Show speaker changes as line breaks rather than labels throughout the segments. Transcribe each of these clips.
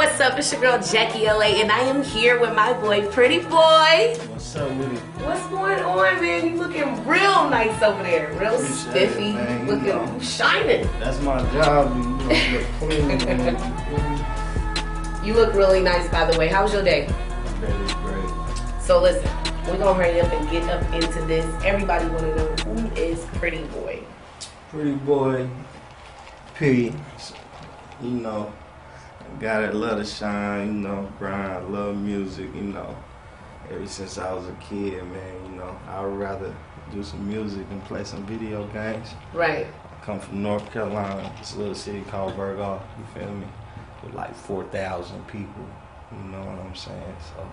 What's up? It's your girl Jackie LA, and I am here with my boy Preddy Boy.
What's up with it?
What's going on, man? You looking real nice over there, real spiffy, looking shining.
That's my job. You know, look clean.
You look really nice, by the way. How was your day?
My day was great.
So listen, we're gonna hurry up and get up into this. Everybody wanna know who is Preddy Boy.
Preddy Boy, P. You know, guy that love to shine. You know, grind, love music. You know, ever since I was a kid, man. You know, I would rather do some music and play some video games.
Right.
I come from North Carolina, this little city called Virgo. You feel me? With like 4,000 people. You know what I'm saying? So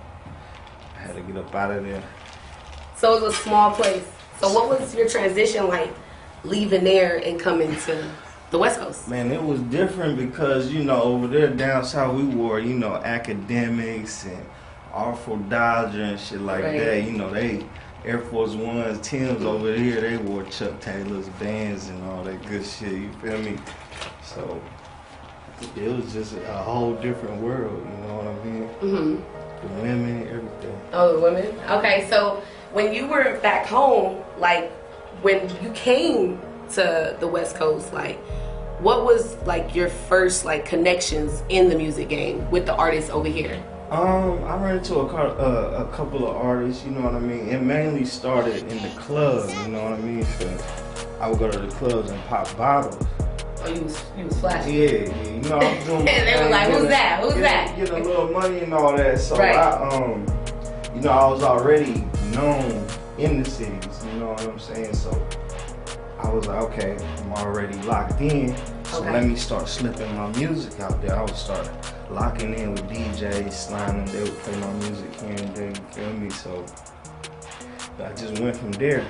I had to get up out of there.
So it was a small place. So what was your transition like, leaving there and coming to the West Coast?
Man, it was different because, you know, over there down south we wore, you know, academics and Artful Dodger and shit like that. You know, they Air Force Ones, Timbs over here, they wore Chuck Taylor's bands and all that good shit, you feel me? So it was just a whole different world, you know what I mean? Mm-hmm. The women, everything. Oh,
the women? Okay, so when you were back home, like when you came to the West Coast, like what was like your first like connections in the music game with the artists over here?
I ran into a couple of artists, you know what I mean? It mainly started in the club, you know what I mean? So I would go to the clubs and pop bottles.
Oh, you was flashing?
Yeah, you know, I was doing
and they were like, who's that? Who's that?
Getting a little money and all that. So
right.
You know, I was already known in the cities, you know what I'm saying? So I was like, okay, I'm already locked in. So let me start slipping my music out there. I would start locking in with DJs, sliding them. They would play my music here and there, you feel me? So I just went from there.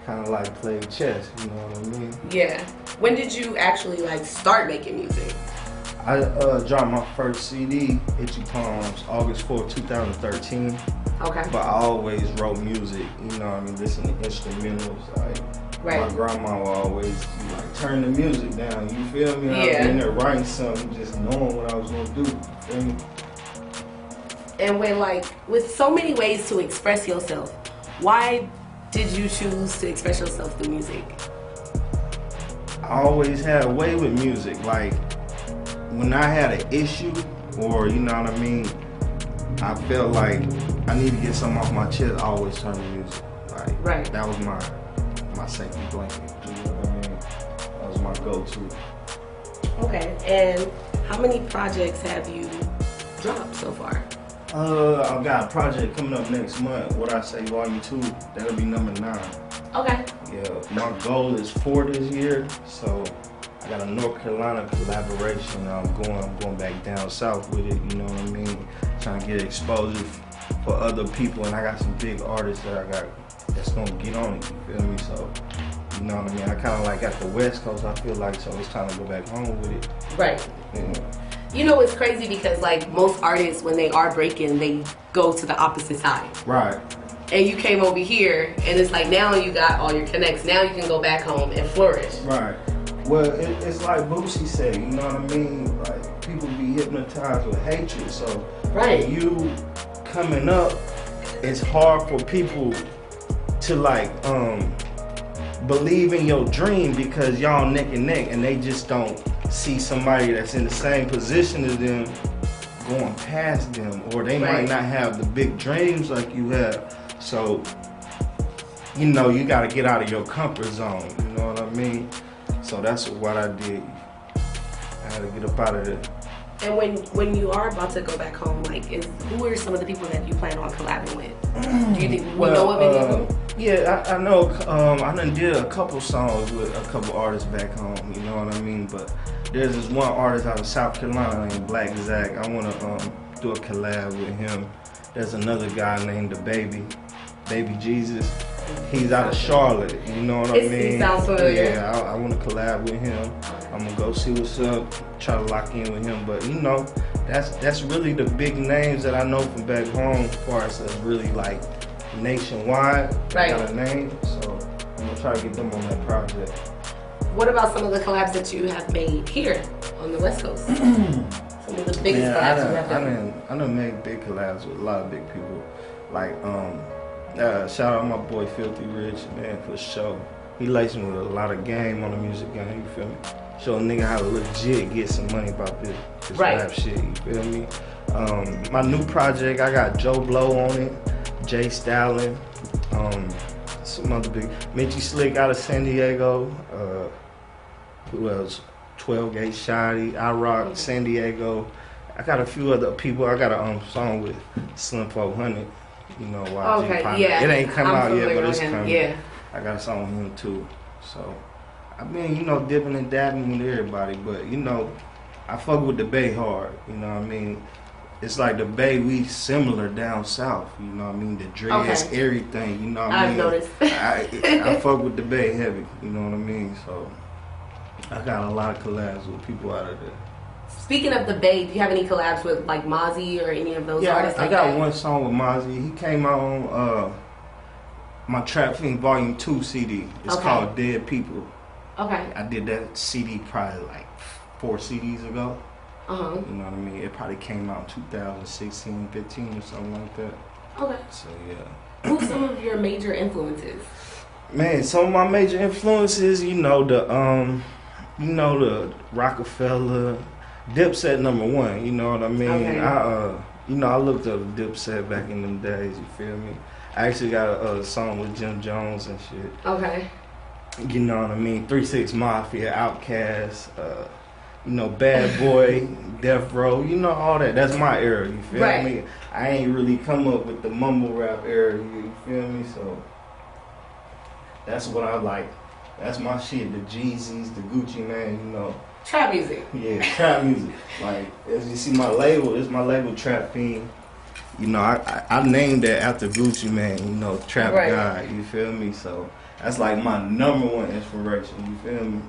Kind of like playing chess, you know what I mean?
Yeah. When did you actually like start making music?
I dropped my first CD, Itchy Palms, August 4th, 2013.
Okay.
But I always wrote music, you know what I mean? Listen to instrumentals, like my grandma would always like turn the music down, you feel me? I was in there writing something, just knowing what I was gonna do, you feel me?
And when like, with so many ways to express yourself, why did you choose to express yourself through music?
I always had a way with music. Like, when I had an issue, or you know what I mean, I felt like I need to get something off my chest, I always turn to music. Like, that was my safety blanket, you know what I mean? That was my go-to.
Okay, and how many projects have you dropped so far?
I've got a project coming up next month, What I Say Volume 2, that'll be number 9.
Okay.
Yeah, my goal is 4 this year, so I got a North Carolina collaboration. I'm going back down south with it, you know what I mean? Trying to get exposure for other people, and I got some big artists that I got that's gonna get on it, you feel me? So, you know what I mean? I kinda like at the West Coast, I feel like, so it's time to go back home with it.
Right.
Yeah.
You know, it's crazy because like most artists, when they are breaking, they go to the opposite side.
Right.
And you came over here, and it's like now you got all your connects. Now you can go back home and flourish.
Right. Well, it's like Boosie said, you know what I mean? Like, people be hypnotized with hatred. So, you coming up, it's hard for people to like believe in your dream because y'all neck and neck, and they just don't see somebody that's in the same position as them going past them, or they might not have the big dreams like you have. So, you know, you gotta get out of your comfort zone, you know what I mean? So that's what I did. I had to get up out of there.
And when you are about to go back home, like, who are some of the people that you plan on collabing with? Do you think you know of any of them?
Yeah, I know. I done did a couple songs with a couple artists back home. You know what I mean? But there's this one artist out of South Carolina named Black Zack. I want to do a collab with him. There's another guy named Baby Jesus. He's out of Charlotte. You know what I mean?
He sounds familiar.
Yeah, I want to collab with him. I'm gonna go see what's up. Try to lock in with him. But you know, that's really the big names that I know from back home, as far as really like nationwide. Got a name, so I'm gonna try to get them on that project.
What about some of the collabs that you have made here on the West Coast? Some of the biggest collabs you have done.
I done made big collabs with a lot of big people. Like, shout out my boy Filthy Rich, man, for sure. He laced me with a lot of game on the music game, you feel me? Show a nigga how to legit get some money about this rap shit, you feel me? My new project, I got Joe Blow on it, Jay Stalin, some other big, Mitchie Slick out of San Diego, who else? 12 Gate Shotty, I Rock, San Diego. I got a few other people. I got a song with Slim 400, you know, YG
yeah.
It ain't come out yet, but it's
him.
coming.
Yeah.
I got a song with him too. So, I mean, you know, dipping and dabbing with everybody, but, you know, I fuck with the Bay hard, you know what I mean? It's like the Bay, we similar down south, you know what I mean? The dreads, everything, you know what I mean?
I've noticed.
I fuck with the Bay heavy, you know what I mean? So, I got a lot of collabs with people out of there.
Speaking of the Bay, do you have any collabs with like Mozzie or any of those artists?
I got one song with Mozzie. He came out on my Trap Fiend Volume 2 CD. It's called Dead People. Okay. I did that CD probably like 4 CDs ago. You know what I mean? It probably came out in 2016, 15 or something like that. Okay. So yeah.
Who's some of your major influences?
Man, some of my major influences, you know, the Rockefeller, Dipset #1, you know what I mean? Okay. I looked up Dipset back in them days, you feel me? I actually got a song with Jim Jones and shit. Okay. You know what I mean? 3 6 Mafia, Outkast, you know, Bad Boy, Death Row, you know, all that. That's my era, you feel me? I ain't really come up with the mumble rap era, you feel me? So that's what I like. That's my shit, the Jeezys, the Gucci Man, you know.
Trap music.
Yeah, trap music. Like, as you see my label, it's my label Trap Fiend. You know, I named that after Gucci Man, you know, Trap God, you feel me? So that's like my #1 inspiration, you feel me?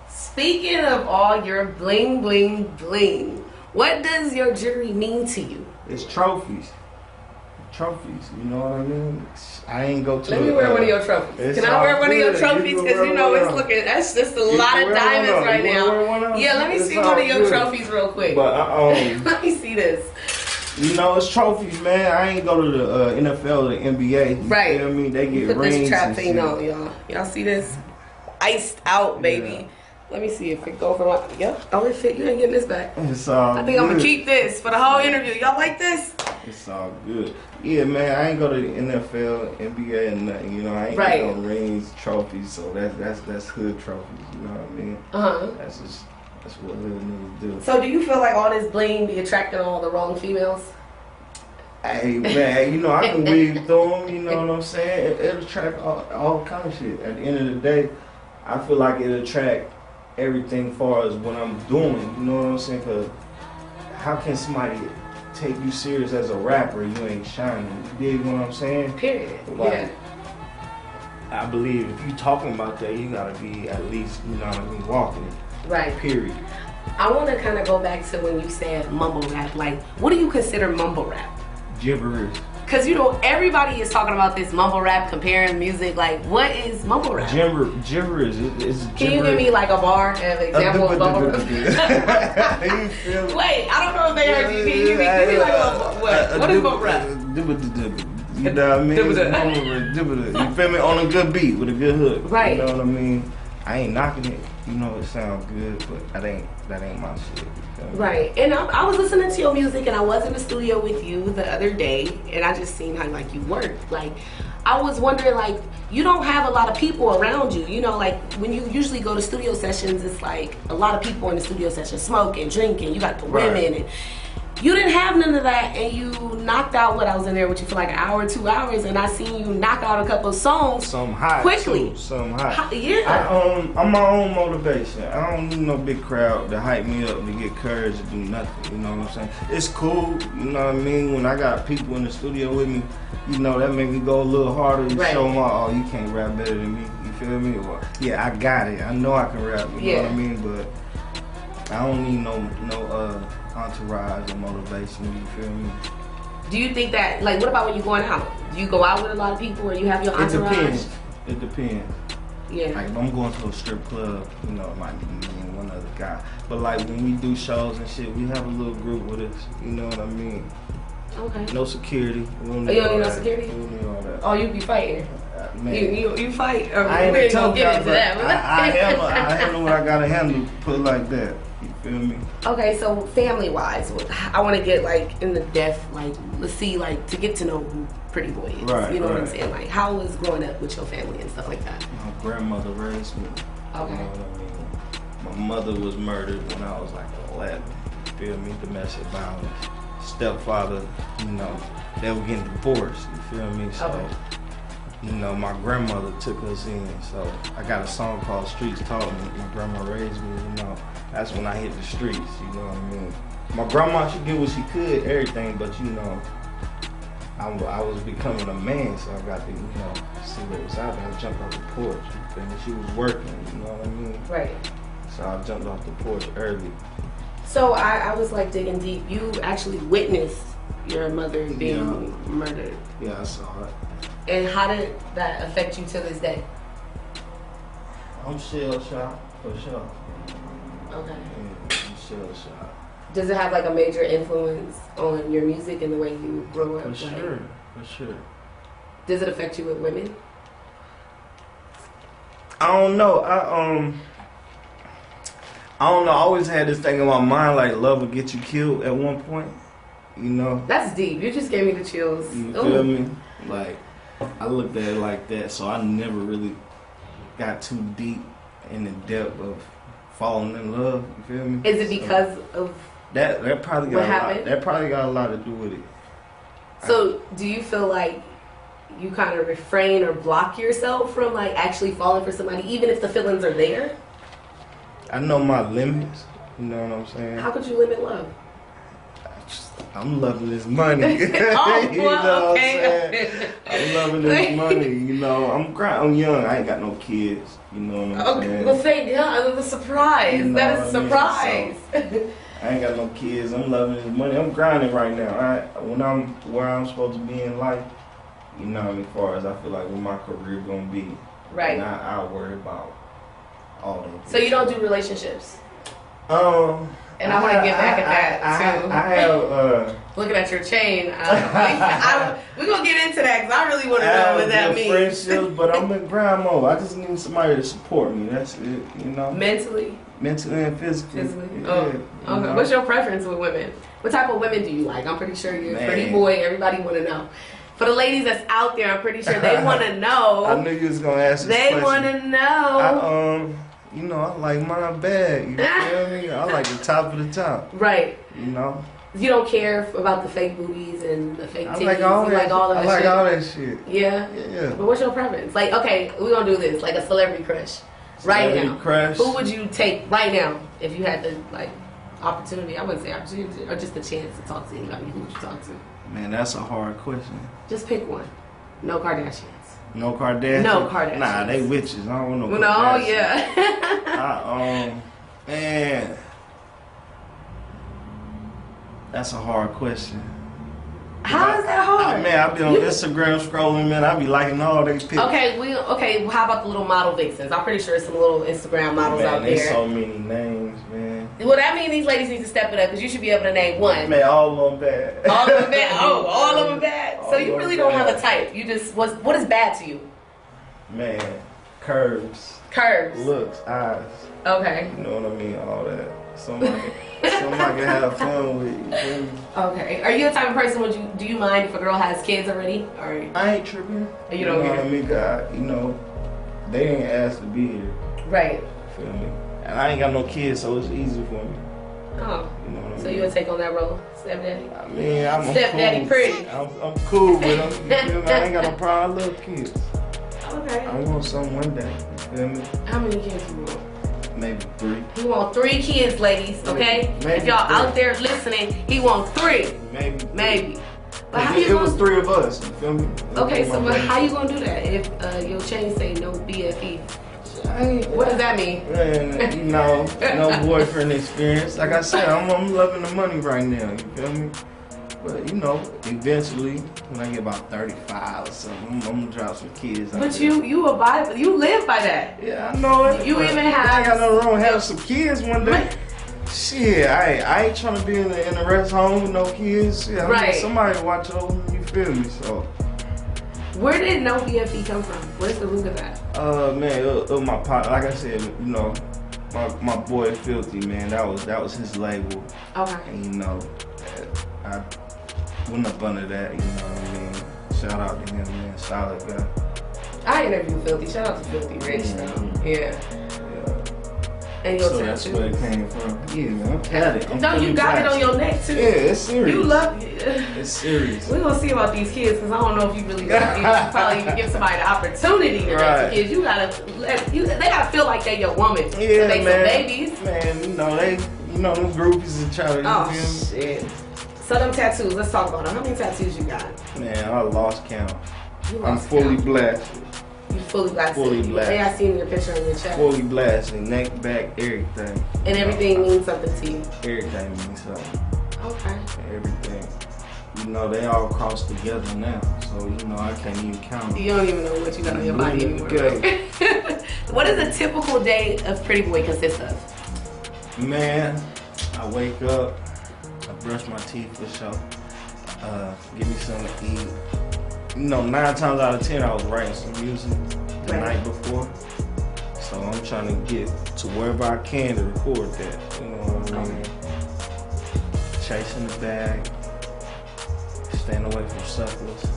Speaking of all your bling, bling, bling, what does your jewelry mean to you?
It's trophies. Trophies, you know what I mean? I ain't go to.
Let me wear one of your trophies. Can I wear one of your trophies? Because you know it's looking. That's just a lot of diamonds right now. Yeah, let me see one of your trophies real quick.
But
let me see this.
You know, it's trophies, man. I ain't go to the NFL or the NBA. You feel me? They get
put
rings.
Put this Trap thing on, y'all. Y'all see this? Iced out, baby. Yeah. Let me see if it go for my. Yep. Oh, it fit. You ain't getting this back.
It's all
I think
good.
I'm gonna keep this for the whole interview. Y'all like this?
It's all good. Yeah, man. I ain't go to the NFL, NBA, and nothing. You know, I ain't got no rings, trophies. So that's hood trophies. You know what I mean? That's what hood niggas do.
So do you feel like all this bling be attracting all the wrong females?
Hey man, you know I can weave through them. You know what I'm saying? It'll attract all kind of shit. At the end of the day, I feel like it'll attract everything far as what I'm doing, you know what I'm saying? Cause how can somebody take you serious as a rapper? You ain't shining. You dig what I'm saying?
Period.
Like, I believe if you talking about that, you gotta be at least, you know what I mean, walking it.
Right.
Period.
I want to kind of go back to when you said mumble rap. Like, what do you consider mumble rap?
Gibberish.
Cause you know everybody is talking about this mumble rap, comparing music. Like, what is mumble rap?
Gibberish.
Can you give me like a bar, an example of mumble rap? Wait, I don't know if they heard you. Can you give me like what is mumble rap?
You know what I mean? You feel me? On a good beat with a good hook.
Right.
You know what I mean? I ain't knocking it. You know it sounds good, but that ain't my shit.
Right. And I was listening to your music, and I was in the studio with you the other day, and I just seen how like you work. Like, I was wondering, like, you don't have a lot of people around you. You know, like when you usually go to studio sessions, it's like a lot of people in the studio session smoking, drinking. You got the women, and you didn't have none of that, and you knocked out what I was in there with you for like an hour, 2 hours, and I seen you knock out a couple of songs quickly.
Some hot.
Yeah.
I'm my own motivation. I don't need no big crowd to hype me up to get courage to do nothing. You know what I'm saying? It's cool. You know what I mean? When I got people in the studio with me, you know that make me go a little harder and show them, oh, you can't rap better than me. You feel me? Well, yeah, I got it. I know I can rap. You know what I mean? But I don't need no entourage or motivation, you feel me?
Do you think that, like, what about when you're going out? Do you go out with a lot of people or you have your entourage?
It depends.
Yeah.
Like if I'm going to a strip club, you know, it might be me and one other guy. But like when we do shows and shit, we have a little group with us. You know what I mean?
Okay.
No security.
You don't need no security?
We don't need all that.
Oh, you be fighting? You fight? Or
I ain't
we ain't
gonna
gonna get into that.
I handle what I gotta handle. Put it like that. You feel me?
Okay, so family-wise, I want to get like in the depth, like let's see, like to get to know who Preddy Boy is.
Right,
you know
right.
what I'm saying? Like how was growing up with your family and stuff like that?
My grandmother raised me.
Okay.
You know what I mean? My mother was murdered when I was like 11. You feel me? Domestic violence. Stepfather, you know, they were getting divorced. You feel me? So,
okay.
You know, my grandmother took us in. So I got a song called Streets Taught Me. My grandma raised me, you know. That's when I hit the streets, you know what I mean? My grandma, she did what she could, everything, but you know, I was becoming a man, so I got to, you know, see what was out there. I jumped off the porch, you feel me? She was working, you know what I mean?
Right.
So I jumped off the porch early.
So I was like digging deep. You actually witnessed your mother being murdered.
Yeah, I saw it.
And how did that affect you to this day?
I'm shell shocked, for sure.
Okay.
Yeah, I'm shell shocked.
Does it have like a major influence on your music and the way you grow up?
For sure, for sure.
Does it affect you with women?
I don't know. I don't know. I always had this thing in my mind like love will get you killed at one point. You know?
That's deep. You just gave me the chills.
You feel me? Like, I looked at it like that, so I never really got too deep in the depth of falling in love. You feel me?
Is it because of
that probably got
what
a
happened?
lot, that probably got a lot to do with it.
So, do you feel like you kind of refrain or block yourself from like actually falling for somebody, even if the feelings are there?
I know my limits. You know what I'm saying?
How could you limit love?
I'm loving this money.
Oh,
you know what I'm saying? I'm loving this money. You know, I'm young. I ain't got no kids. You know what I'm saying?
Well, thank God. It was a surprise.
You know
that is a
what
surprise.
I ain't got no kids. I'm loving this money. I'm grinding right now. When I'm where I'm supposed to be in life, you know what I mean, as far as I feel like what my career gonna be.
Right.
And I'll worry about all that.
So you don't do relationships? And I want to get back at that too.
I have.
Looking at your chain, we're gonna get into that because I really want to know what that means.
Friendships, but I'm in grind mode. I just need somebody to support me. That's it. You know.
Mentally and
physically.
Physically.
Yeah,
okay.
know?
What's your preference with women? What type of women do you like? I'm pretty sure you're a Preddy Boy. Everybody want to know. For the ladies that's out there, I'm pretty sure they want to know.
I knew you was gonna ask this question.
They want to know.
You know, I like mine bad. You feel me? I like the top of the top.
Right.
You know.
You don't care about the fake boobies and the fake titties.
I like all that.
I like all
that shit.
Yeah.
Yeah.
But what's your preference? Like, okay, we're gonna do this. Like a celebrity crush. Right now.
Crush.
Who would you take right now if you had the like opportunity? I wouldn't say opportunity, or just the chance to talk to anybody. Who would you talk to?
Man, that's a hard question.
Just pick one. No Kardashians.
No Kardashians?
No Kardashians.
Nah, they witches. I don't want no
Kardashians.
Kardashians.
Yeah.
Man. That's a hard question.
How is that hard?
Man, I be on Instagram scrolling, man. I be liking all these pictures.
Okay, well, how about the little model vixens? I'm pretty sure there's some little Instagram models out there.
There's so many names, man.
Well, that means these ladies need to step it up because you should be able to name one.
Man, all of them bad.
All of them bad? Oh, all of them bad? So you really don't have a type. You just, what is bad to you?
Man, curves.
Curves.
Looks, eyes.
Okay.
You know what I mean? All that. Somebody can have fun with you.
Okay. Are you the type of person, do you mind if a girl has kids already? Or
I ain't tripping.
You don't
know
care?
what I mean? God, you know, they ain't asked to be here.
Right.
Feel me? And I ain't got no kids, so it's easy for me.
Oh.
You know what I mean?
So you would take on that role, stepdaddy?
I mean, I'm
Stepdaddy
cool.
Preddy.
I'm cool with them. You feel me? I ain't got no problem. I love kids.
Okay.
I want some one day. You feel me?
How many kids you want?
Maybe 3.
He want 3 kids, ladies, okay?
Maybe
if y'all
3.
out there listening, he want 3.
Maybe.
But how
it was 3 of us, you feel me?
Okay, so but how you gonna do that if your chain say no BFE? What does that mean?
Man, you know, no boyfriend experience. Like I said, I'm loving the money right now, you feel me? But you know, eventually, when I get about 35 or something, I'm gonna drop some kids.
But you abide, you live by that.
Yeah, I know it.
You even have.
I ain't got no wrong having some kids one day. Shit, I ain't trying to be in the rest home with no kids. Yeah, I need somebody to watch over me. You feel me? So.
Where did No BFE come from? Where's the root of that?
Man, it was my partner. Like I said, you know, my boy Filthy, man. That was his label.
Okay.
And you know, I went up under that. You know what I mean? Shout out to him, man. Solid guy.
I interviewed Filthy. Shout out to Filthy Rich, though. Yeah. And your
so that's where it came from. Yeah, man, I'm tatted.
No, you got it on your neck too.
Yeah, it's serious.
You love it.
It's serious.
We're gonna see about these kids because I don't know if you really probably even give somebody the opportunity to raise kids. You gotta they gotta feel like they're your woman.
Yeah,
to make
man.
some babies.
Man, you know them groupies and try to.
Oh shit. So them tattoos. Let's talk about them. How many tattoos you got?
Man, I lost count.
I'm
fully blasted.
You fully blasted?
Fully blasted.
Yeah, I seen the picture on your chest.
Fully blasted, neck, back, everything.
And everything means something to you?
Everything means something.
Okay.
Everything. You know, they all cross together now, so you know, I can't even count them.
You don't even know what you got on your body anymore. Right? What does a typical day of Preddy Boy consist of?
Man, I wake up, I brush my teeth for sure, give me something to eat. You know, 9 times out of 10, I was writing some music the night before. So I'm trying to get to wherever I can to record that. You know what I mean? Chasing the bag, staying away from suckers,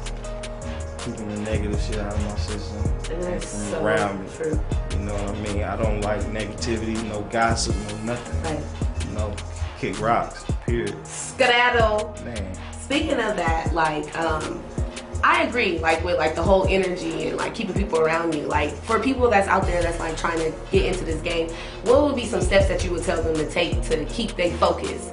keeping the negative shit out of my system and from around me.
True.
You know what I mean? I don't like negativity, no gossip, no nothing.
Right.
You know, kick rocks, period.
Skedaddle.
Man.
Speaking of that, like, I agree, like with like the whole energy and like keeping people around you. Like for people that's out there that's like trying to get into this game, what would be some steps that you would tell them to take to keep their focus?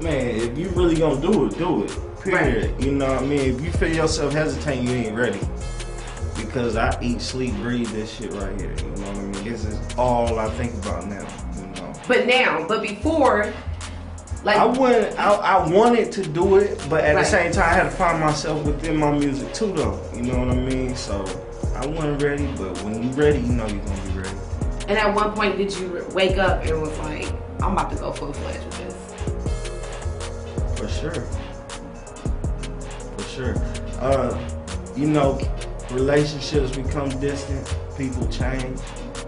Man, if you really gonna do it, do it. Period.
Right.
You know what I mean? If you feel yourself hesitating, you ain't ready. Because I eat, sleep, breathe this shit right here. You know what I mean? This is all I think about now. You know.
But before. Like,
I wanted to do it, but at the same time, I had to find myself within my music too, though. You know what I mean? So I wasn't ready, but when you ready, you know you're gonna be ready.
And at one point, did you wake up and was like, I'm about to go full-fledged with this?
For sure. For sure. You know, relationships become distant, people change.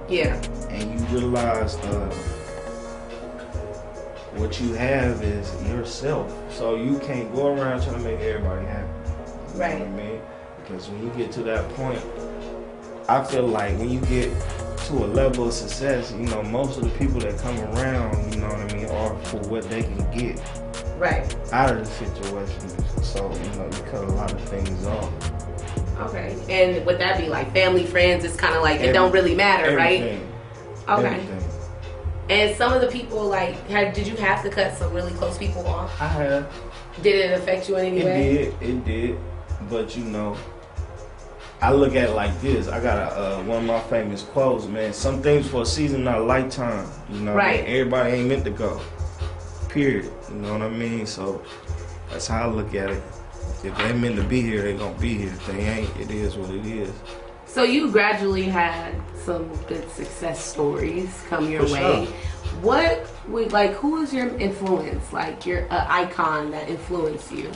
Yeah.
And you realize what you have is yourself. So you can't go around trying to make everybody happy.
Right.
You know what I mean? Because when you get to that point, I feel like when you get to a level of success, you know, most of the people that come around, you know what I mean, are for what they can get out of the situation. So, you know, you cut a lot of things off.
Okay. And would that be like family, friends? It's kind of like it don't really matter,
everything.
Right? Okay.
Everything.
And some of the people, like, did you have to cut some really close people off?
I have.
Did it affect you in any way?
It did. But, you know, I look at it like this. I got one of my famous quotes, man. Some things for a season, not a lifetime. You know what I mean? Everybody ain't meant to go. Period. You know what I mean? So that's how I look at it. If they meant to be here, they gonna be here. If they ain't, it is what it is.
So you gradually had some good success stories come your way.
Sure.
What would, like, who is your influence? Like, your icon that influenced you?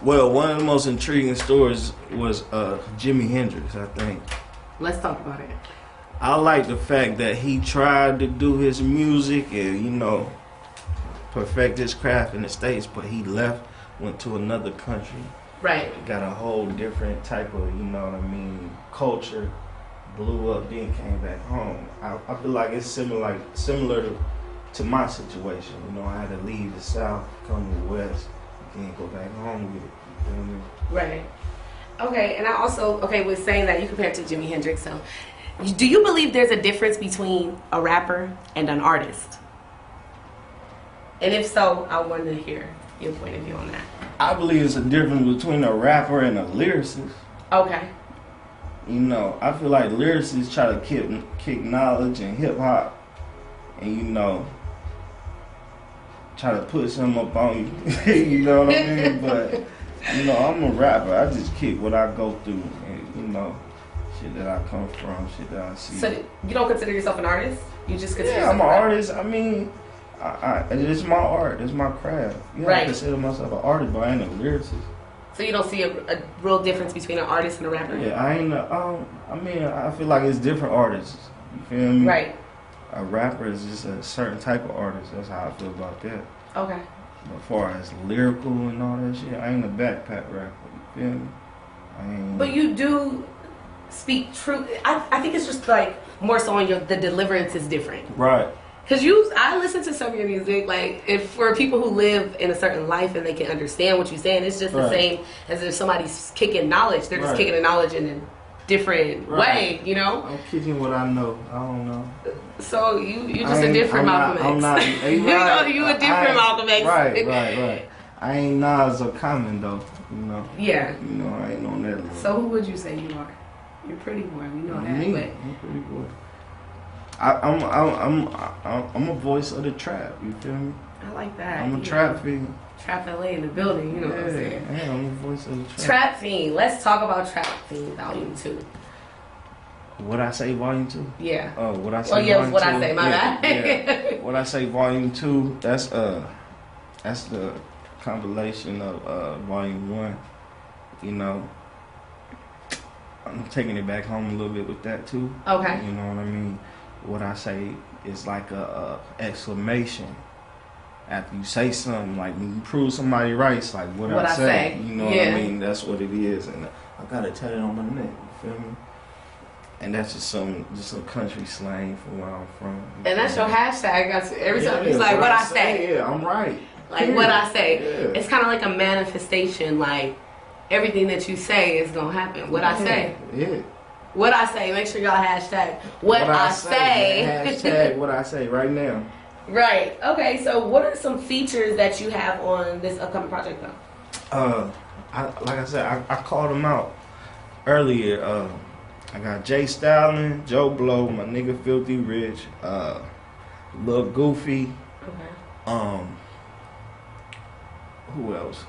Well, one of the most intriguing stories was Jimi Hendrix, I think.
Let's talk about it.
I like the fact that he tried to do his music and, you know, perfect his craft in the States, but he left, went to another country.
Right.
Got a whole different type of, you know what I mean, culture, blew up, then came back home. I feel like it's similar to my situation. You know, I had to leave the South, come to the West, then go back home with it. You feel me?
Right. Okay, and I also, with saying that you compared to Jimi Hendrix, so do you believe there's a difference between a rapper and an artist? And if so, I wanted to hear your point of view on that.
I believe it's a difference between a rapper and a lyricist.
Okay.
You know, I feel like lyricists try to kick knowledge and hip hop, and you know, try to put something up on you. You know what I mean? But you know, I'm a rapper. I just kick what I go through, and you know, shit that I come from, shit that I see.
So you don't consider yourself an artist? You just consider yourself
I'm an artist. I mean, it's my art. It's my craft. You know, I consider myself an artist, but I ain't a lyricist.
So you don't see a real difference between an artist and a rapper?
Yeah, I ain't. I mean, I feel like it's different artists. You feel me?
Right.
A rapper is just a certain type of artist. That's how I feel about that.
Okay.
As far as lyrical and all that shit, I ain't a backpack rapper. You feel me? I ain't.
But you do speak true. I think it's just like more so on the deliverance is different.
Right.
Cause I listen to some of your music, like if for people who live in a certain life and they can understand what you're saying, it's just the same as if somebody's kicking knowledge. They're just kicking the knowledge in a different way, you know.
I'm kicking what I know. I don't know.
So you just a different Malcolm X.
I'm not.
You know, you a different Malcolm X.
Right. I ain't Nas or Common though. You know.
Yeah.
You know, I ain't on that level.
So who would you say you are? You're Pretty Boy. We know that.
Me.
But
I'm Pretty Boy. I'm a voice of the trap. You feel me?
I like that.
I'm a trap fiend.
Trap LA in the building. You know what I'm saying?
Yeah, I'm a voice of the trap.
Trap Fiend. Let's talk about Trap Fiend Volume 2.
What I say, Volume 2?
Yeah.
Oh, what I say.
Well, yeah,
Volume
what
2?
I say. My bad.
Yeah. What I say, Volume 2. That's the compilation of Volume 1. You know, I'm taking it back home a little bit with that too.
Okay.
You know what I mean? What I say is like a exclamation after you say something, like when you prove somebody right. It's like what I say. You know what I mean? That's what it is, and I gotta tell it on my neck. You feel me? And that's just some country slang from where I'm from.
And that's your hashtag. Every time it's like what I say.
Yeah, I'm right.
Like what I say. Yeah. It's kind of like a manifestation. Like everything that you say is gonna happen. What I say.
Yeah.
What I say. Make sure y'all hashtag what I say.
Hashtag what I say right now.
Right. Okay. So what are some features that you have on this upcoming project though?
Like I said, I called them out earlier. I got Jay Stalin, Joe Blow, my nigga Filthy Rich, Lil Goofy.
Okay.
Who else?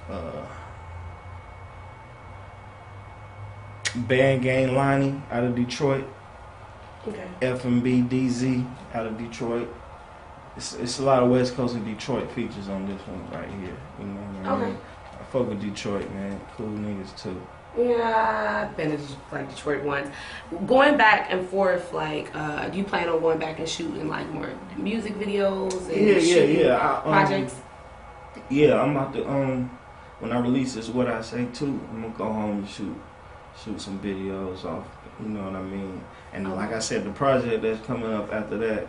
Band Gang Lonnie out of Detroit.
Okay.
F&B DZ out of Detroit. It's a lot of West Coast and Detroit features on this one right here. You know what I mean? I fuck with Detroit, man. Cool niggas too.
Yeah, I've been to like Detroit once. Going back and forth, like, do you plan on going back and shooting like more music videos and projects?
Yeah, I'm about to when I release this What I Say too, I'm gonna go home and shoot some videos off. You know what I mean? And like I said, the project that's coming up after that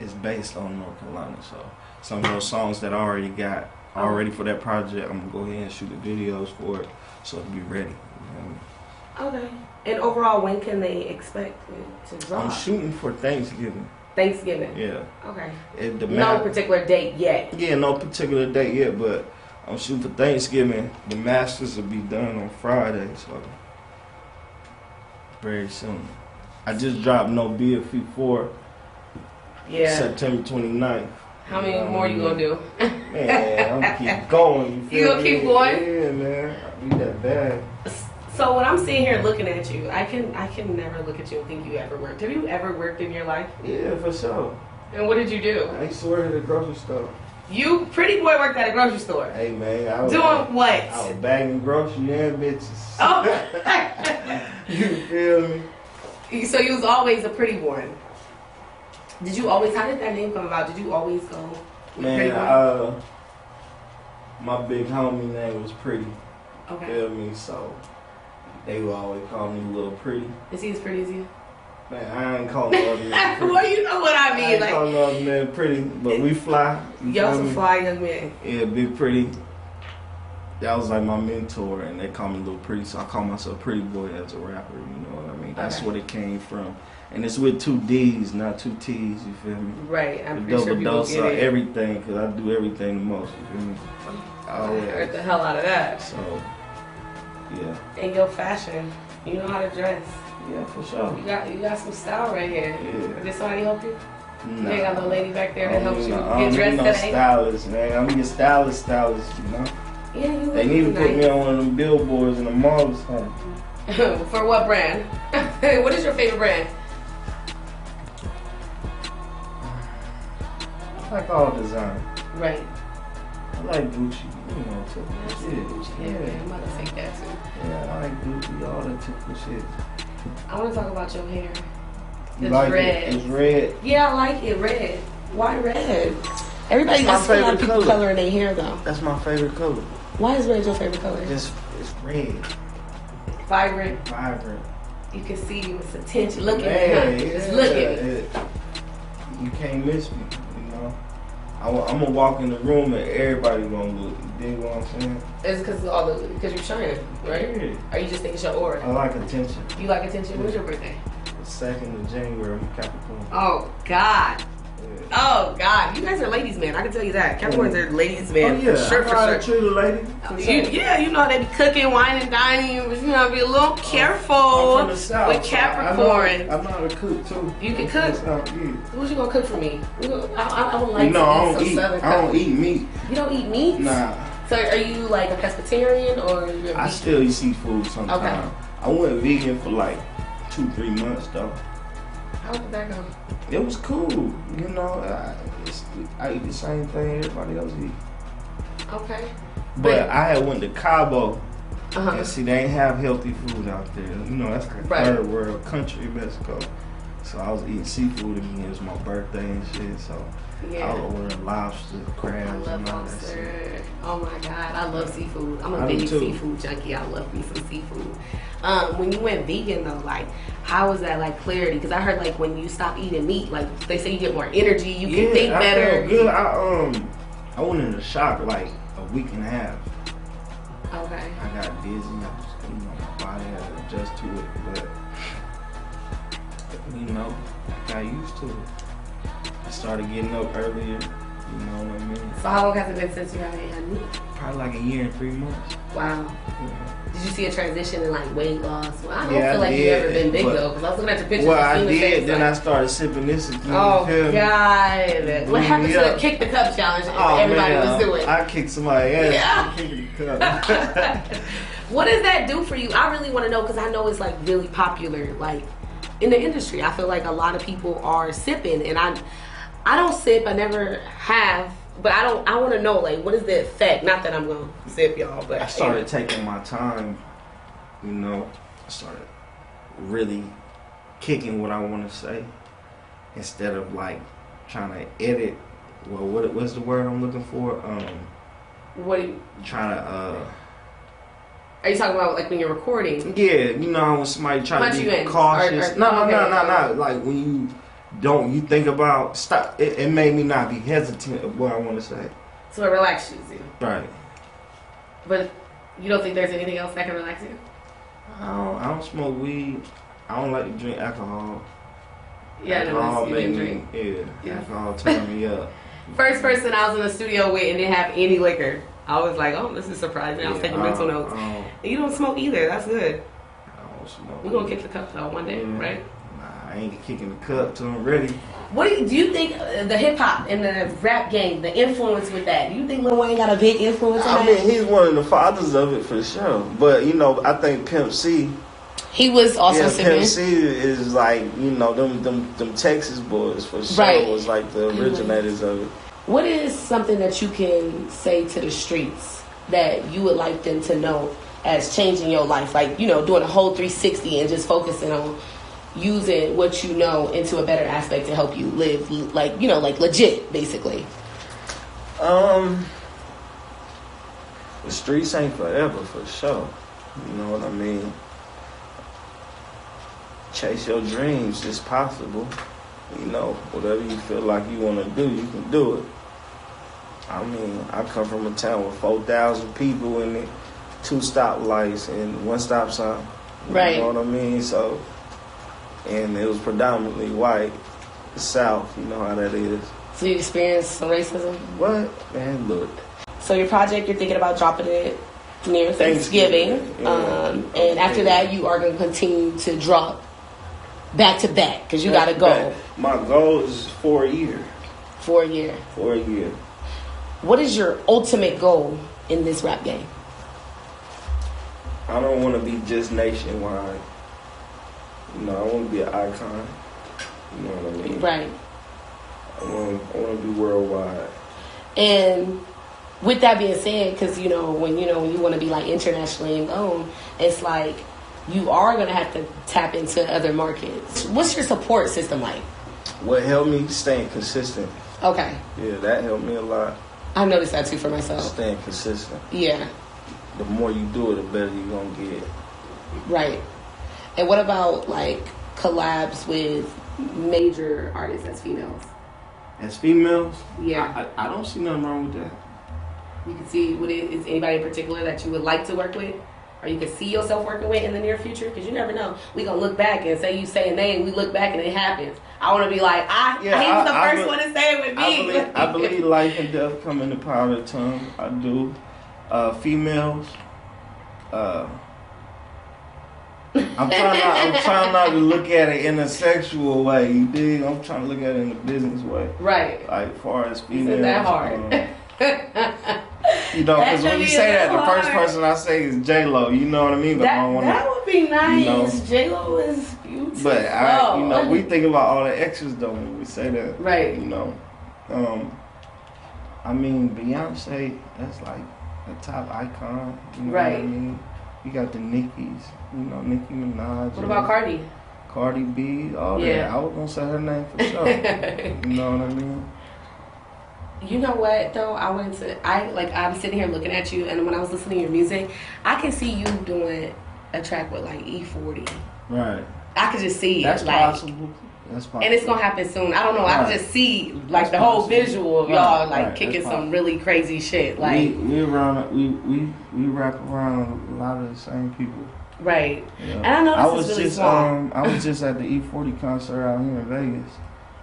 is based on North Carolina. So some of those songs that I already got for that project, I'm gonna go ahead and shoot the videos for it so it'll be ready. You know?
Okay. And overall, when can they expect it to drop?
I'm shooting for Thanksgiving.
Thanksgiving?
Yeah.
Okay.
No
particular date yet?
Yeah, no particular date yet, but I'm shooting for Thanksgiving. The masters will be done on Friday, so very soon. I just dropped No Beer Feet 4 September 29th.
How many more you gonna do?
Man, I'm gonna keep going.
You gonna keep going?
Yeah, man. I be that bad.
So when I'm sitting here looking at you, I can never look at you and think you ever worked. Have you ever worked in your life?
Yeah, for sure.
And what did you do?
I used to work at a grocery store.
You, Pretty Boy, worked at a grocery store.
Hey, man. I was
doing what?
I was bagging groceries and bitches.
Oh.
You feel me?
So you was always a pretty one. Did you always? How did that name come about? Did you always go with Pretty Boy?
My big homie name was Pretty.
Okay.
Feel me? So they would always call me Little Pretty.
Is he as pretty as you?
Man, I ain't calling no other man pretty.
Well, you know what I mean.
I ain't calling no other man pretty, but we fly.
Y'all some fly young men.
Yeah, Big Pretty. That was like my mentor, and they call me Little Pretty, so I call myself Pretty Boy as a rapper. You know what I mean? That's what it came from. And it's with 2 D's, not 2 T's, you feel me?
Right, I'm
pretty sure
people
get it. Everything, because I do everything the most, you feel me?
I heard the hell out of that.
So, yeah.
And your fashion, you know how to dress.
Yeah, for sure.
You got some style right here.
Yeah.
Did somebody help you? Nah. You ain't got no lady back there that helps you get dressed
today? Stylist, man. I'm your stylist, you know?
Yeah, you
They need to put me on one of them billboards in the mall or something.
For what brand? What is your favorite brand?
I like all design.
Right.
I like Gucci, you know, typical shit.
Gucci, yeah, I'm about to take that too.
Yeah, I like Gucci, all that typical shit.
I want to talk about your hair.
It's like red. It's red?
Yeah, I like it red. Why red? Everybody got a lot of people coloring their hair though.
That's my favorite color.
Why is red your favorite color?
It's red.
Vibrant.
Vibrant.
You can see it's attention. Look at me. Just look at me.
You can't miss me, you know. I'm gonna walk in the room and everybody gonna look. You dig what I'm saying?
It's because you're shining, right?
Yeah.
Or you just think it's your aura?
I like attention.
You like attention? Yeah. When's your birthday?
The 2nd of January. I'm Capricorn.
Oh God. Oh God, you guys are ladies' man. I can tell you that. Capricorns are ladies' man.
Oh yeah,
for sure.
I know how to treat a lady.
You know how they be cooking, wining, dining. You know, be a little careful
I'm from the South,
with Capricorn.
I know how to cook too.
You can cook. What you gonna cook for me? I would like
to eat some I don't eat meat.
You don't eat meat?
Nah.
So are you like a pescatarian or? You're
I still eat seafood sometimes. Okay. I went vegan for like 2-3 months though.
How did that go?
It was cool, you know. I eat the same thing everybody else eat.
Okay.
But I had went to Cabo, and see they ain't have healthy food out there. You know, that's like third world country, Mexico. So I was eating seafood again. It was my birthday and shit. So I was ordering lobster, crabs, and all that shit.
Oh my God, I love seafood. I'm a big seafood junkie. I love me some seafood. When you went vegan though, like, how was that like clarity? Because I heard like when you stop eating meat, like they say you get more energy, you can think better.
I felt good. I went into shock like a week and a half.
Okay.
I got dizzy. My body had to adjust to it, but you know, I got used to it. I started getting up earlier. You know what I mean?
So how long has it been since you haven't had meat?
Probably like a year and 3 months.
Wow.
Yeah.
Did you see a transition in like weight loss? Well, I don't feel like you've ever been big though, because I was looking at your pictures.
Well, I did. Then I started sipping this again.
Oh God! What happened to the kick the cup challenge? Everybody was doing.
I kicked somebody ass. Yeah. Kicking the cup.
What does that do for you? I really want to know because I know it's like really popular, like in the industry. I feel like a lot of people are sipping, and I don't sip. I never have. But I want to know, like, what is the effect? Not that I'm going to sip, y'all, but...
I started taking my time, you know. I started really kicking what I want to say instead of, like, trying to edit. Well, what's the word I'm looking for?
What do you...
Trying to,
Are you talking about, like, when you're recording?
Yeah, you know when somebody try to be cautious. No. Like, when you... you think about stop. It made me not be hesitant of what I want to say.
So it relaxes you.
Right.
But you don't think there's anything else that can relax you?
I don't smoke weed. I don't like to drink alcohol.
Yeah,
alcohol make me. Yeah, alcohol turn me up.
First person I was in the studio with and didn't have any liquor. I was like, oh, this is surprising. I was taking mental notes. And you don't smoke either. That's good.
I don't smoke.
We're gonna kick the cup though one day, right?
I ain't kicking the cup till I'm ready.
What do you think the hip hop and the rap game, the influence with that? Do you think Lil Wayne got a big influence on that?
I mean, he's one of the fathers of it for sure. But you know, I think Pimp C.
He was also sipping.
Pimp C is like, you know, them Texas boys for sure was like the originators of it.
What is something that you can say to the streets that you would like them to know as changing your life? Like, you know, doing a whole 360 and just focusing on using what you know into a better aspect to help you live, like, you know, like legit, basically.
The streets ain't forever, for sure. You know what I mean? Chase your dreams, it's possible. You know, whatever you feel like you want to do, you can do it. I mean, I come from a town with 4,000 people in it, 2 stoplights and 1 stop sign.
Right.
You know what I mean? So, and it was predominantly white, the South, you know how that is.
So you experienced some racism?
What? Man, look.
So your project, you're thinking about dropping it near Thanksgiving. And after that, you are going to continue to drop back to back? Because you got a goal.
My goal is for a year.
For a year.
For a year.
What is your ultimate goal in this rap game?
I don't want to be just nationwide. You know, I want to be an icon. You know what I mean?
Right.
I want to be worldwide.
And with that being said, because when you want to be like internationally known, it's like you are gonna have to tap into other markets. What's your support system like?
What helped me staying consistent.
Okay.
Yeah, that helped me a lot.
I noticed that too for myself.
Staying consistent.
Yeah.
The more you do it, the better you're gonna get.
Right. And what about like collabs with major artists as females?
As females?
Yeah.
I don't see nothing wrong with that.
You can see, is anybody in particular that you would like to work with? Or you can see yourself working with in the near future? Because you never know. We going to look back and say you say a name, we look back and it happens. I want to be like, he was the first one to say it with me.
I believe life and death come in the power of the tongue. I do. Females, I'm trying not to look at it in a sexual way, you dig? I'm trying to look at it in a business way.
Right.
Like, as far as females.
Isn't that hard?
Because when you say that, the first person I say is J-Lo, you know what I mean? But
that,
I don't wanna,
that would be nice.
You know,
J-Lo is beautiful.
But, we think about all the extras, though, when we say that.
Right.
You know. I mean, Beyonce, that's like a top icon. You know what I mean? You got the Nickies, Nicki Minaj.
What about Cardi?
Cardi B, all that. I was gonna say her name for sure. You know what I mean?
You know what though? I'm sitting here looking at you, and when I was listening to your music, I can see you doing a track with like E40.
Right.
I could just see
That's
it.
Possible. That's possible.
And it's gonna happen soon. I don't know. I can just see like the whole visual of y'all like kicking some really crazy shit. Like
we rap around a lot of the same people.
Right.
Yeah.
And I know this is really small.
I was just at the E40 concert out here in Vegas.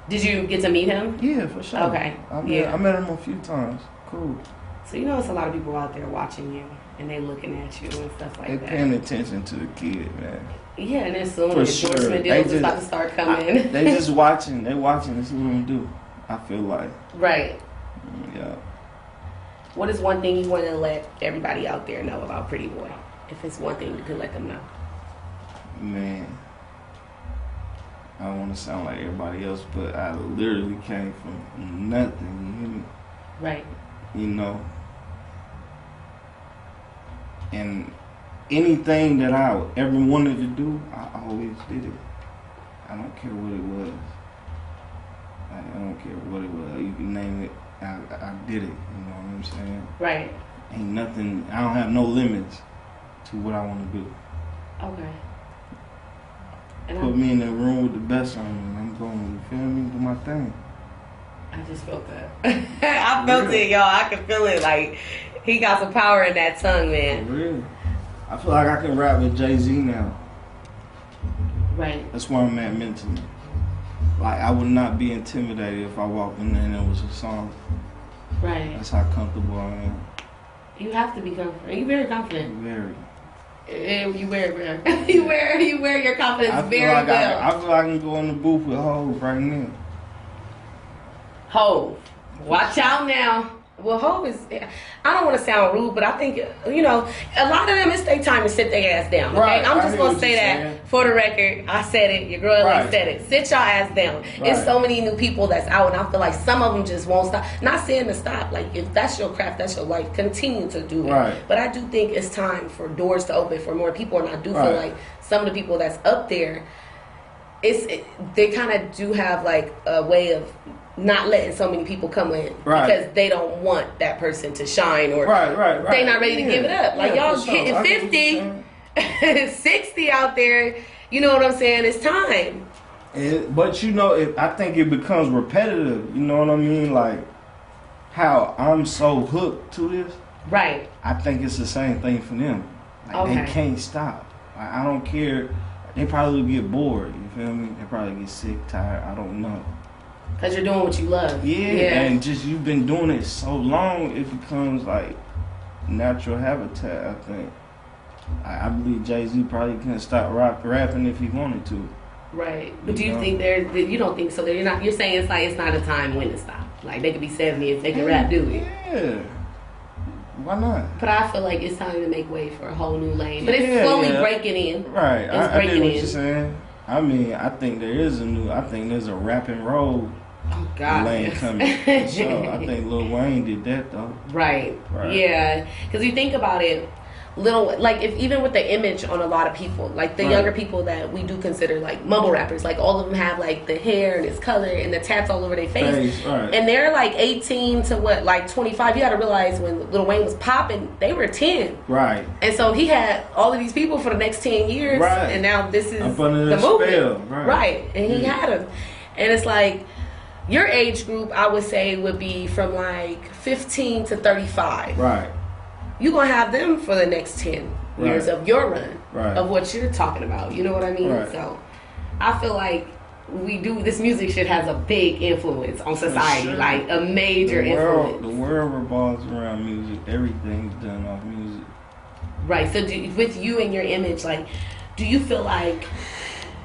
Did you get to meet him?
Yeah, for sure.
Okay.
I met him a few times. Cool.
So it's a lot of people out there watching you and they looking at you and stuff like that.
They paying attention to the kid, man.
Yeah, and then soon endorsement deals is about to start coming.
They just watching. They watching to see what we do. I feel like.
Right.
Yeah.
What is one thing you want to let everybody out there know about Preddy Boy? If it's one thing you could let them know.
Man. I don't want to sound like everybody else, but I literally came from nothing. You hear me?
Right.
And anything that I ever wanted to do, I always did it. I don't care what it was. I don't care what it was. You can name it. I did it. You know what I'm saying?
Right.
Ain't nothing. I don't have no limits to what I want to do.
Okay.
Put me in the room with the best on me. I'm going, you feel me? Do my thing.
I just felt that. I felt it, y'all. I can feel it. Like, he got some power in that tongue, man.
For real. I feel like I can rap with Jay-Z now.
Right.
That's where I'm at mentally. Like, I would not be intimidated if I walked in there and it was a song.
Right.
That's how comfortable I am.
You have to be confident. You're very confident.
Very.
You wear you wear your confidence very well.
I feel like I can go in the booth with Hov right now.
Hov, watch out now. Well, Hov is, I don't want to sound rude, but I think, a lot of them, it's their time to sit their ass down, okay?
Right.
I'm just going to say that for the record. I said it. Your girl said it. Sit your ass down. Right. It's so many new people that's out, and I feel like some of them just won't stop. Not saying to stop. Like, if that's your craft, that's your life, continue to do it.
Right.
But I do think it's time for doors to open for more people, and I do feel like some of the people that's up there, they kind of do have, like, a way of not letting so many people come in because they don't want that person to shine or they not ready to give it up. Like y'all hitting 50, 60 out there, you know what I'm saying? It's time.
But I think it becomes repetitive. You know what I mean? Like how I'm so hooked to this. Right. I think it's the same thing for them. Like they can't stop. Like, I don't care. They probably will get bored. You feel me? They probably get sick, tired. I don't know.
Because you're doing what you love.
Yeah, and just you've been doing it so long, it becomes like natural habitat, I think. I believe Jay-Z probably couldn't stop rapping if he wanted to.
Right. But do you think you don't think so? That you're saying it's like it's not a time when to stop. Like they could be 70 if they can rap, do it.
Yeah. Why not?
But I feel like it's time to make way for a whole new lane. But it's slowly breaking in.
Right. I get what you're saying. I mean, I think there's a rap and roll lane coming. So I think Lil Wayne did that though.
Right. Yeah. Because you think about it, even with the image on a lot of people, like the younger people that we do consider like mumble rappers, like all of them have like the hair and its color and the tats all over their face. And they're like 18 to 25. You got to realize when Lil Wayne was popping, they were 10.
Right.
And so he had all of these people for the next 10 years.
Right.
And now this is
up under
the movement.
Spell.
Right. And he had them. And it's like your age group, I would say, would be from like 15 to 35.
Right.
You're going to have them for the next 10 years of your run, of what you're talking about. You know what I mean? Right. So I feel like this music shit has a big influence on society, like a major influence.
The world revolves around music. Everything's done off music.
Right. So with you and your image, like, do you feel like,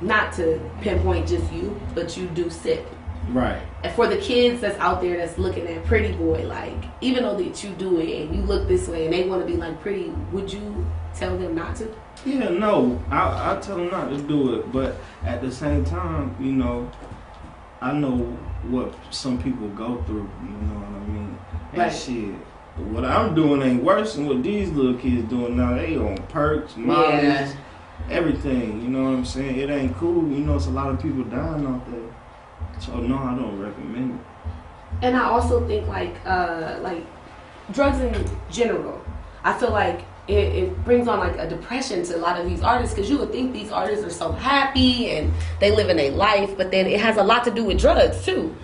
not to pinpoint just you, but you do sip?
Right.
And for the kids that's out there that's looking at Preddy Boy, like, even though that you do it and you look this way and they want to be like Pretty, would you tell them not to?
Yeah, no. I tell them not to do it, but at the same time, you know, I know what some people go through, you know what I mean? And shit, what I'm doing ain't worse than what these little kids doing now. They on perks, mollies, everything, you know what I'm saying? It ain't cool. You know, it's a lot of people dying out there. So no, I don't recommend it.
And I also think like drugs in general, I feel like it brings on like a depression to a lot of these artists, because you would think these artists are so happy and they live in their life, but then it has a lot to do with drugs too.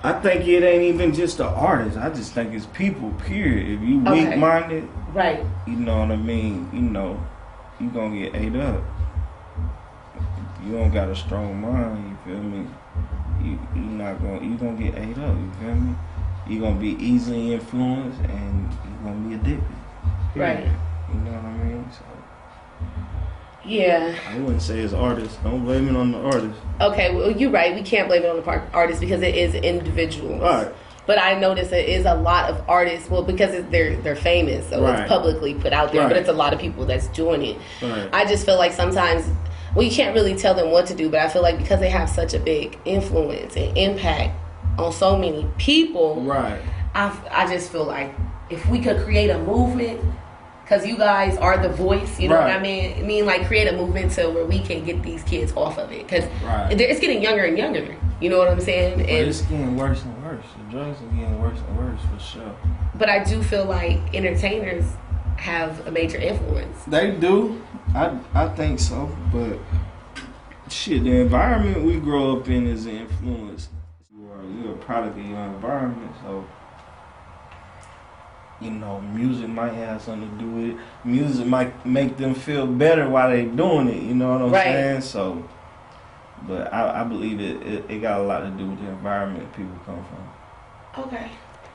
I think it ain't even just the artists. I just think it's people, period. If you weak-minded,
right,
you know what I mean, you know, you gonna get ate up. If you don't got a strong mind, you feel me? You gonna get ate up, you feel me? You gonna be easily influenced and you gonna be addicted.
Right.
You know what I mean? So
yeah.
I wouldn't say it's artists. Don't blame it on the artists. Okay,
well, you're right. We can't blame it on the artists because it is individuals.
Right.
But I notice it is a lot of artists. Well, because they're famous, so it's publicly put out there. But it's a lot of people that's doing it. Right. I just feel like sometimes, well, you can't really tell them what to do. But I feel like because they have such a big influence and impact on so many people,
right?
I just feel like if we could create a movement, because you guys are the voice, you know what I mean? I mean, like, create a movement to where we can get these kids off of it. Because it's getting younger and younger. You know what I'm saying?
But it's getting worse and worse. The drugs are getting worse and worse, for sure.
But I do feel like entertainers have a major influence.
They do. I think so. But, shit, the environment we grow up in is an influence. You're a product of your environment, so... You know, music might have something to do with it. Music might make them feel better while they doing it. You know what I'm saying? So, but I believe it got a lot to do with the environment people come from.
Okay.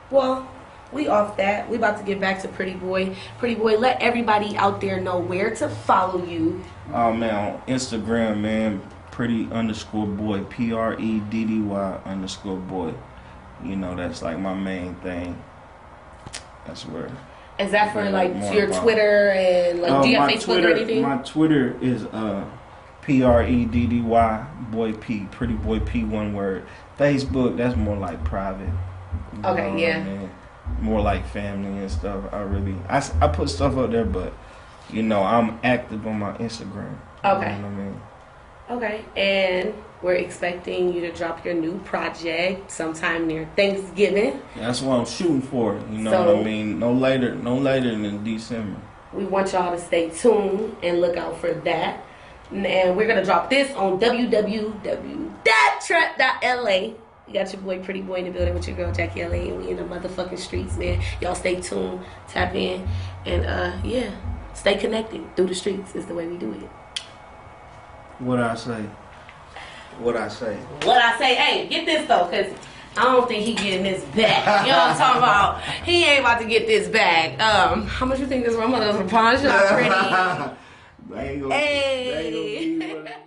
Well, we off that. We about to get back to Preddy Boy. Preddy Boy, let everybody out there know where to follow you.
Oh, man, on Instagram, man, Preddy_boy, PREDDY_boy. You know, that's like my main thing. That's where.
Is that for like your Twitter and like do you have Facebook or anything?
My Twitter is PREDDY boy P, Preddy Boy P, one word. Facebook, that's more like private.
Okay, yeah.
I mean? More like family and stuff. I put stuff up there, but you know I'm active on my Instagram.
Okay.
You know what I mean?
Okay, and we're expecting you to drop your new project sometime near Thanksgiving.
That's what I'm shooting for. You know what I mean? No later than December.
We want y'all to stay tuned and look out for that. And we're gonna drop this on www.trap.la. You got your boy Preddy Boy in the building with your girl Jackie LA, and we in the motherfucking streets, man. Y'all stay tuned, tap in, and yeah, stay connected through the streets is the way we do it.
What I say?
Hey, get this though, because I don't think he getting this back. You know what I'm talking about? He ain't about to get this back. How much you think this one mother's pawn shop, Pretty?
They ain't gonna be